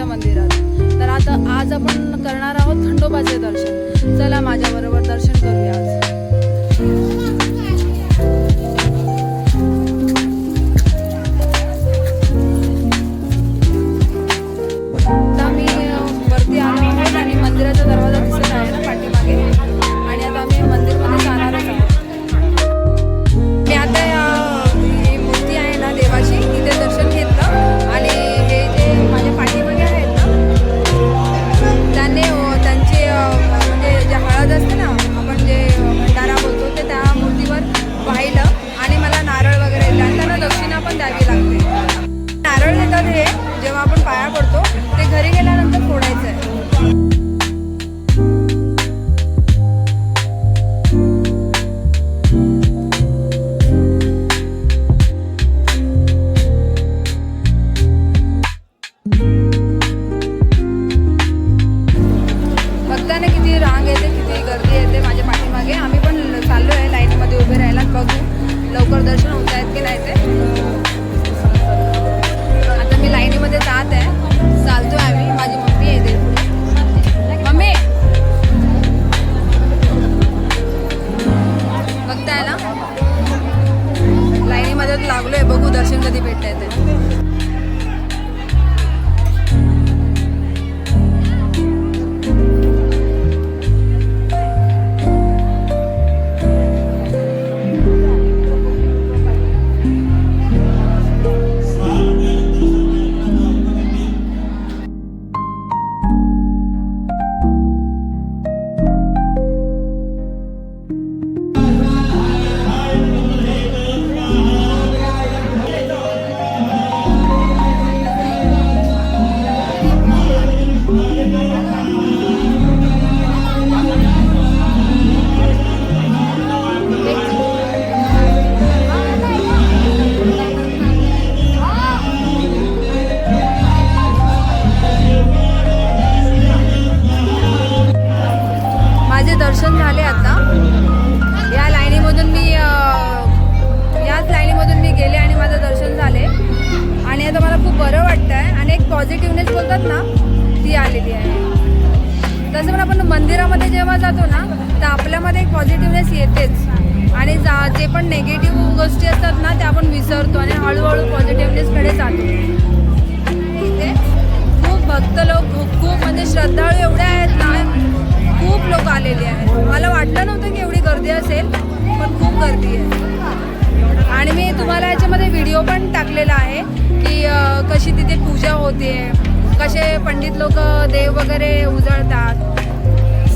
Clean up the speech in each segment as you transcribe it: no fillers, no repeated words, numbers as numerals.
मंदिरात। तर आता आज आपण करणार आहोत खंडोबाचे दर्शन। चला माझ्याबरोबर दर्शन करूया आज। मंदिराचा दरवाजा दिसत आहे ना पाठीमागे, आणि आता आम्ही मंदिरमध्ये जाणारच आहोत। मी आता ही मूर्ती आहे ना देवाची, इथे दर्शन घेतलं, आणि हे जे माझ्या पाठीमागे आहेत ना त्यांची म्हणजे जे हळद असते ना, आपण जे भंडारा बोलतो, ते त्या मूर्तीवर वाहिलं, आणि मला नारळ वगैरे दिला। त्यांना दक्षिणा पण द्यावी लागते। नारळ देतात हे जेव्हा आपण पाया पडतो, ते घरी गेल्यानंतर फोडायचं आहे। बघताना किती रांग येते, किती गर्दी येते माझ्या पाठीमागे। आम्ही पण चाललो आहे लाईनीमध्ये उभे राहायला, बघू लवकर दर्शन होत आहेत की नाही ते। आता मी लाईनीमध्ये जात आहे, चालतो आहे आम्ही। माझी मम्मी येते पुढे। मम्मी बघताय ना, लाईनीमध्ये लागलोय, बघू दर्शन कधी भेटतंय ते। दर्शन झाले आता। याच लाईनीमधून मी गेले आणि माझं दर्शन झाले, आणि आता मला खूप बरं वाटतं आहे, आणि एक पॉझिटिव्हनेस बोलतात ना, ती आलेली आहे। तसं पण आपण मंदिरामध्ये जेव्हा जातो ना, तर आपल्यामध्ये एक पॉझिटिव्हनेस येतेच, आणि जे पण नेगेटिव्ह गोष्टी असतात ना, त्या आपण विसरतो, आणि हळूहळू पॉझिटिव्हनेसकडे जातो। इथे खूप भक्त लोक, खूप म्हणजे श्रद्धाळू एवढे आहेत ना, खूप लोक आलेले आहेत। मला वाटलं नव्हतं की एवढी गर्दी असेल, पण खूप गर्दी आहे। आणि मी तुम्हाला याच्यामध्ये व्हिडिओ पण टाकलेला आहे की कशी तिथे पूजा होते, कसे पंडित लोक देव वगैरे उजळतात।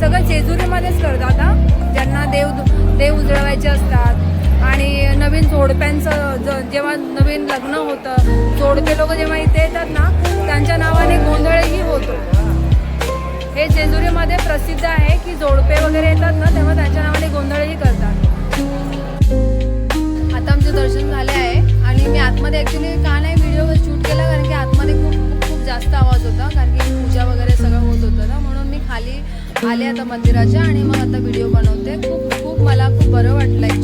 सगळं जेजुरीमध्येच करतात हा, ज्यांना देव उजळवायचे असतात। आणि नवीन जोडप्यांचं जेव्हा नवीन लग्न होतं, जोडपे लोक जेव्हा इथे येतात ना, त्यांच्या नावाने गोंधळही होतो। हे जेजुरीमध्ये प्रसिद्ध आहे की जोडपे वगैरे येतात ना, तेव्हा त्यांच्या नावाने गोंधळही करतात। आता आमचं दर्शन झाले आहे, आणि मी आतमध्ये ॲक्च्युली का नाही व्हिडिओ शूट केला, कारण की आतमध्ये खूप जास्त आवाज होता, कारण की पूजा वगैरे सगळं होत होतं ना, म्हणून मी खाली आले आता मंदिराच्या, आणि मग आता व्हिडिओ बनवते। खूप मला खूप बरं वाटलं